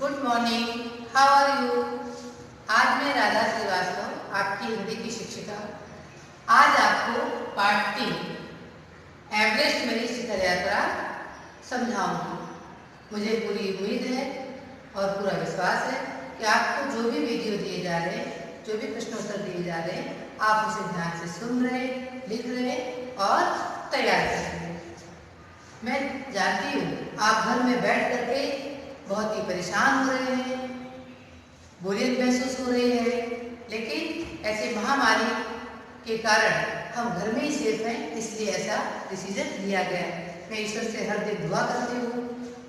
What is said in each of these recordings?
Good morning, how are you. आज मैं राधा श्रीवास्तव, आपकी हिंदी की शिक्षिका, आज आपको पार्ट 3 एवरेस्ट मेरी शिखर यात्रा समझाऊंगी। मुझे पूरी उम्मीद है और पूरा विश्वास है कि आपको जो भी वीडियो दिए जा रहे हैं, जो भी प्रश्नोत्तर दिए जा रहे हैं, आप उसे ध्यान से सुन रहे, लिख रहे और तैयार कर रहे हैं। मैं जानती हूँ आप घर में बैठ करके बहुत ही परेशान हो रहे हैं, बोरियत महसूस हो रही है, लेकिन ऐसे महामारी के कारण हम घर में ही सेफ हैं, इसलिए ऐसा डिसीजन लिया गया। मैं ईश्वर से हर दिन दुआ करती हूँ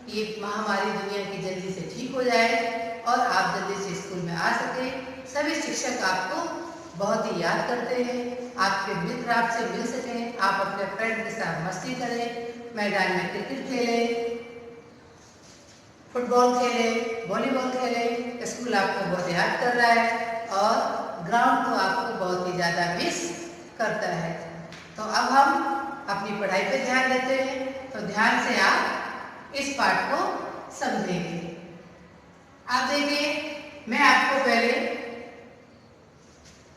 कि ये महामारी दुनिया की जल्दी से ठीक हो जाए और आप जल्दी से स्कूल में आ सके। सभी शिक्षक आपको बहुत ही याद करते हैं, आपके मित्र आपसे मिल सकें, आप अपने फ्रेंड के साथ मस्ती करें, मैदान में क्रिकेट खेलें, फुटबॉल खेलें, वॉलीबॉल खेलें। स्कूल आपको बहुत याद कर रहा है और ग्राउंड तो आपको बहुत ही ज़्यादा मिस करता है। तो अब हम अपनी पढ़ाई पे ध्यान देते हैं, तो ध्यान से आप इस पाठ को समझेंगे। आप देखिए, मैं आपको पहले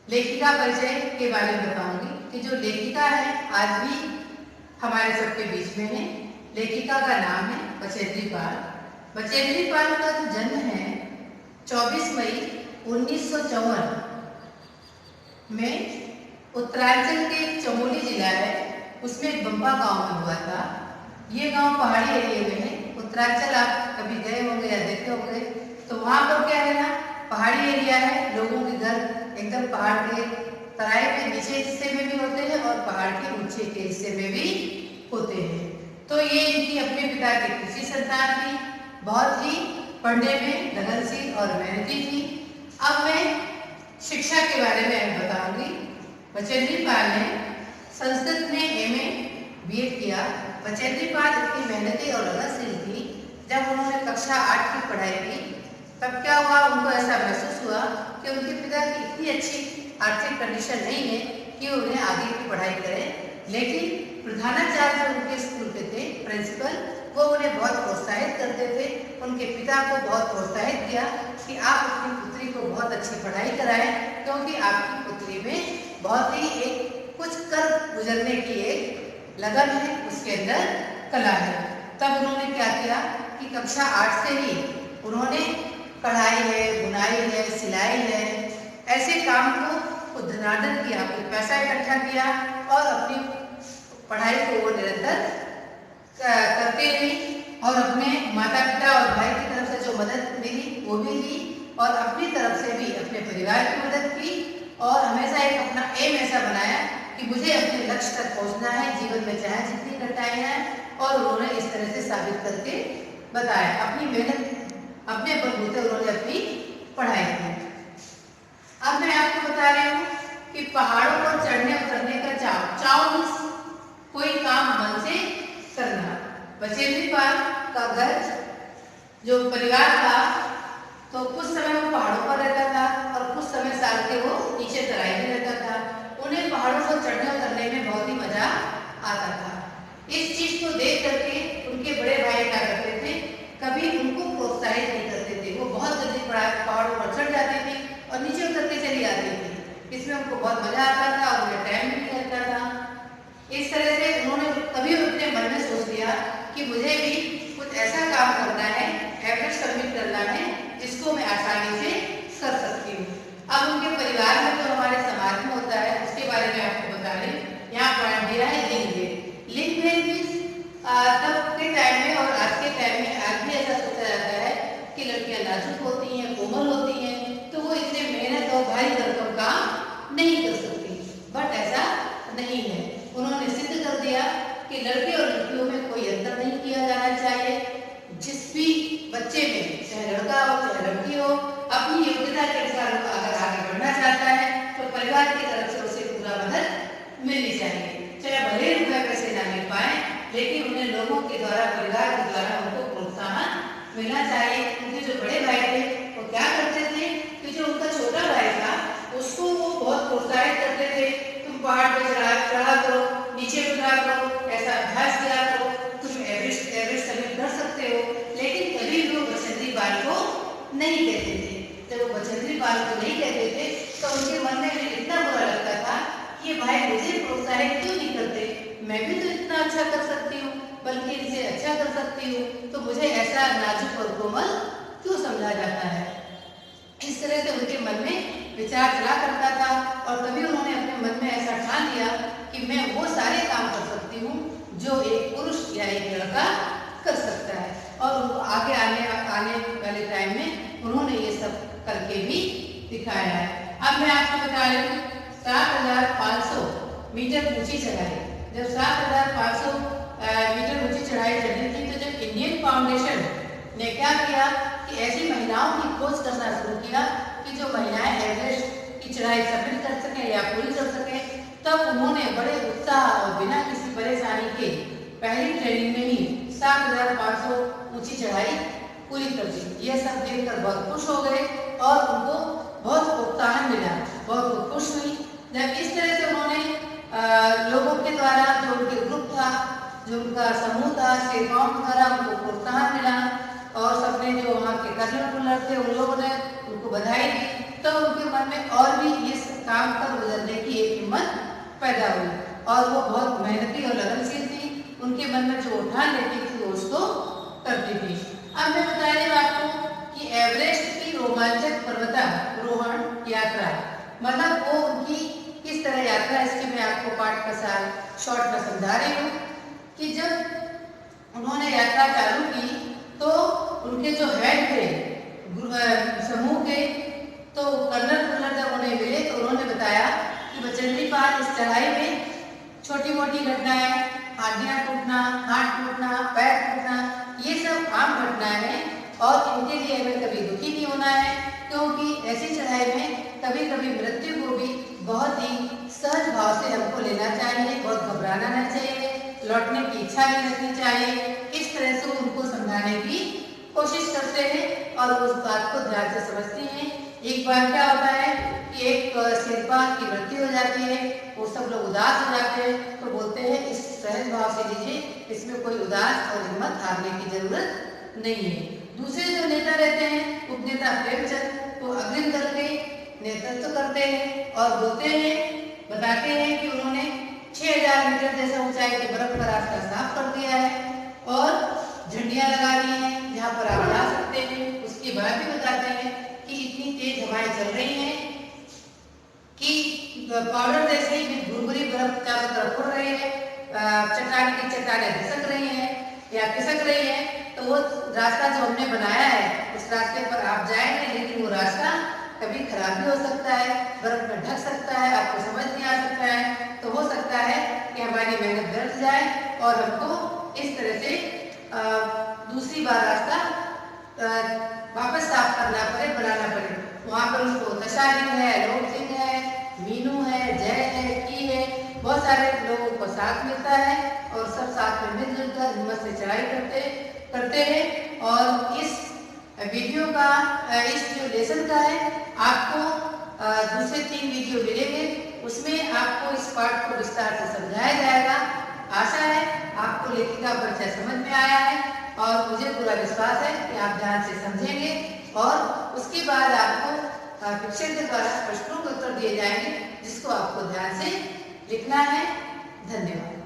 लेखिका परिचय के बारे में बताऊंगी कि जो लेखिका है आज भी हमारे सबके बीच में है। लेखिका का नाम है बचेंद्री पाल। बचेंद्री पाल का जो जन्म है 24 मई 1954 में उत्तरांचल के चमोली जिला है, उसमें बंबा गांव में हुआ था। ये गांव पहाड़ी एरिया में है। उत्तरांचल आप कभी गए होंगे या देखे होंगे, तो वहाँ पर क्या है ना, पहाड़ी एरिया है, लोगों के घर एकदम पहाड़ के तराई के नीचे हिस्से में भी होते हैं और पहाड़ के ऊंचे के हिस्से में भी होते हैं। तो ये इनकी अपने पिता की तीसरी संतान थी, बहुत ही पढ़ने में लगनशील और मेहनती थी। अब मैं शिक्षा के बारे में बताऊंगी। बचेंद्री पाल ने संस्कृत में एमए बीएड किया। बचेंद्री पाल इतनी मेहनती और लगनशील थी, जब उन्होंने कक्षा 8 की पढ़ाई की तब क्या हुआ, उनको ऐसा महसूस हुआ कि उनके पिता की इतनी अच्छी आर्थिक कंडीशन नहीं है कि उन्हें आगे की पढ़ाई करें। लेकिन प्रधानाचार्य उनके स्कूल के थे, प्रिंसिपल, वो उन्हें बहुत प्रोत्साहित करते थे। उनके पिता को बहुत प्रोत्साहित किया कि आप अपनी पुत्री को बहुत अच्छी पढ़ाई कराएं, क्योंकि आपकी पुत्री में बहुत ही एक कुछ कर गुजरने की एक लगन है, उसके अंदर कला है। तब उन्होंने क्या किया कि कक्षा 8 से ही उन्होंने कढ़ाई है, बुनाई है, सिलाई है, ऐसे काम को धनार्जन किया, कुछ पैसा इकट्ठा किया और अपनी पढ़ाई को वो निरंतर करते रही और अपने माता पिता और भाई की तरफ से जो मदद मिली वो भी ली और अपनी तरफ से भी अपने परिवार की मदद की और हमेशा एक अपना एम ऐसा बनाया कि मुझे अपने लक्ष्य तक पहुंचना है, जीवन में चाहे जितनी कठिनाइयां हैं, और उन्होंने इस तरह से साबित करके बताया। अपनी मेहनत अपने बलबूते उन्होंने अपनी पढ़ाई की। अब मैं आपको बता रही हूँ कि पहाड़ों पर चढ़ने उतरने का चाव मीन्स कोई काम मन से करना। बचेंद्री पाल का घर जो परिवार था, तो कुछ समय वो पहाड़ों पर रहता था और कुछ समय साल के वो नीचे तराई में रहता था। उन्हें पहाड़ों पर चढ़ने उतरने में बहुत ही मजा आता था। इस चीज को देख करके उनके बड़े भाई क्या करते थे, कभी उनको प्रोत्साहित नहीं करते थे। वो बहुत जल्दी पहाड़ों पर चढ़ जाते थे और नीचे उतरते चली आती थी। इसमें उनको बहुत मजा आता था और उन्हें टाइम भी लगता था। इस तरह से उन्होंने कभी अपने मन में सोच लिया कि मुझे भी कुछ ऐसा काम करना है, एवरेस्ट सबमिट करना है, जिसको मैं आसानी से कर सकती हूँ। अब उनके परिवार में जो हमारे समाज में होता है उसके बारे में आपको बता रही। यहाँ पॉइंट दिया है लिंग भेद। लिंग भेद मीन्स तब के टाइम में और आज के टाइम में आज भी ऐसा सोचा जाता है कि लड़कियां नाजुक होती हैं, कोमल होती हैं, तो वो इतने मेहनत और भारी भरकम काम नहीं कर सकती। बट ऐसा नहीं है। उन्होंने सिद्ध कर दिया कि लड़के और लड़कियों में कोई अंतर नहीं किया जाना चाहिए। जिस भी बच्चे में, चाहे लड़का हो चाहे लड़की हो, अपनी योग्यता के अनुसार अगर आगे बढ़ना चाहता है तो परिवार की तरफ से उसे पूरा मदद मिलनी चाहिए। चाहे भले रुपए पैसे ना मिल पाए, लेकिन उन्हें लोगों के द्वारा, परिवार के द्वारा उनको प्रोत्साहन मिलना चाहिए। उनके जो बड़े भाई थे वो क्या करते थे कि जो उनका छोटा भाई था उसको वो बहुत प्रोत्साहित करते थे, तुम पहाड़ पे चढ़ा करो, नीचे उतरा करो, ऐसा अभ्यास किया करो, तुम एवरेस्ट सबमिट कर सकते हो। लेकिन कभी भी वो बचेंद्री पाल को नहीं कहते थे। जब वो बचेंद्री पाल को नहीं कहते थे तो उनके मन में इतना बुरा लगता था कि ये भाई मुझे प्रोत्साहित क्यों नहीं करते, मैं भी तो इतना अच्छा कर सकती हूँ, बल्कि इनसे अच्छा कर सकती हूँ, तो मुझे ऐसा नाजुक और कोमल क्यों समझा जाता है। इस तरह से उनके मन में विचार चला करता था और तभी उन्होंने अपने मन में ऐसा ठान लिया कि मैं वो सारे काम कर सकती हूँ जो एक पुरुष या एक लड़का कर सकता है। और उनको आगे आने वाले टाइम में उन्होंने ये सब करके भी दिखाया है। अब मैं आपको बता रही हूँ 7,500 मीटर ऊंची चढ़ाई। जब 7,500 मीटर ऊंची चढ़ाई चढ़नी थी तो जब इंडियन फाउंडेशन ने क्या किया कि ऐसी महिलाओं की खोज करना शुरू किया कि जो महिलाएं एवरेस्ट की चढ़ाई सबमिट कर सकें या पूरी कर सकें, तब उन्होंने बड़े उत्साह और बिना किसी परेशानी के पहली ट्रेनिंग में ही 7,500 ऊंची चढ़ाई पूरी कर दी। यह सब देखकर बहुत खुश हो गए और उनको बहुत प्रोत्साहन मिला, बहुत खुश हुई। जब इस तरह से उन्होंने लोगों के द्वारा, जो उनके ग्रुप था, जो उनका समूह था, सेवाओं के द्वारा उनको प्रोत्साहन मिला और सबने जो वहाँ के कर्नल थे उन लोगों ने उनको बधाई दी, तो उनके मन में और भी इस काम पर गुजरने की एक हिम्मत पैदा हुई और वो बहुत मेहनती और लगनशील थी। उनके मन में जो ठान लेती थी वो उसको करती थी। अब मैं बता रही हूँ आपको कि एवरेस्ट की रोमांचक पर्वतारोहण यात्रा, मतलब वो उनकी किस तरह यात्रा, इसकी मैं आपको पाठ का सार शॉर्ट में समझा रही हूँ कि जब उन्होंने यात्रा चालू की तो उनके जो हेड थे समूह के, तो कर्नल जब उन्हें मिले तो उन्होंने बताया कि बचेंद्री पाल इस चढ़ाई में छोटी मोटी घटनाएं, हड्डियां टूटना, हाथ टूटना, पैर टूटना, ये सब आम घटनाएं हैं और इनके लिए हमें कभी दुखी नहीं होना है, क्योंकि ऐसी चढ़ाई में कभी कभी मृत्यु को भी बहुत ही सहज भाव से हमको लेना चाहिए, बहुत घबराना नहीं चाहिए, लौटने की इच्छा नहीं रखनी चाहिए। इस तरह से उनको समझाने की कोशिश करते हैं और उस बात को ध्यान से समझती हैं। एक बार क्या होता है कि एक शेरपा की मृत्यु हो जाती है, वो सब लोग उदास हो जाते हैं, तो बोलते हैं इस सहज भाव से लीजिए, इसमें कोई उदास और हिम्मत हारने की जरूरत नहीं है। दूसरे जो नेता रहते हैं, उपनेता प्रेमचंद, वो अग्रिम दल के नेतृत्व करते हैं और बोलते हैं, बताते हैं कि उन्होंने 6,000 मीटर जैसे ऊंचाई के बर्फ का रास्ता साफ कर दिया है और झंडियां लगा दी हैं जहाँ पर आप जा सकते हैं। उसके बाद भी बताते हैं कि इतनी तेज हवाएं चल रही हैं कि पाउडर जैसे ही भुरभुरी बर्फ चारों तरफ उड़ रही है, चट्टान की चट्टानें खिसक रही हैं या खिसक रही हैं, तो वो रास्ता जो हमने बनाया है उस रास्ते पर आप जाएंगे, लेकिन वो रास्ता कभी खराब भी हो सकता है, बर्फ में ढक सकता है, आपको समझ नहीं आ सकता है, तो हो सकता है कि हमारी मेहनत व्यर्थ जाए और हमको इस तरह से दूसरी बार रास्ता वापस साफ करना पड़े, बनाना पड़े। वहाँ पर उनको तशा सिंह है, लोक सिंह है, मीनू है, जय है, की है, बहुत सारे लोगों को साथ मिलता है और सब साथ में मिलजुल कर हिम्मत से चढ़ाई करते हैं। और इस वीडियो का, इस जो लेसन का है, आपको दूसरे 3 वीडियो मिलेंगे, उसमें आपको इस पाठ को विस्तार से समझाया जाएगा। आशा है आपको लेखिका परिचय समझ में आया है और मुझे पूरा विश्वास है कि आप ध्यान से समझेंगे और उसके बाद आपको शिक्षक के द्वारा प्रश्नों के उत्तर दिए जाएंगे, जिसको आपको ध्यान से लिखना है। धन्यवाद।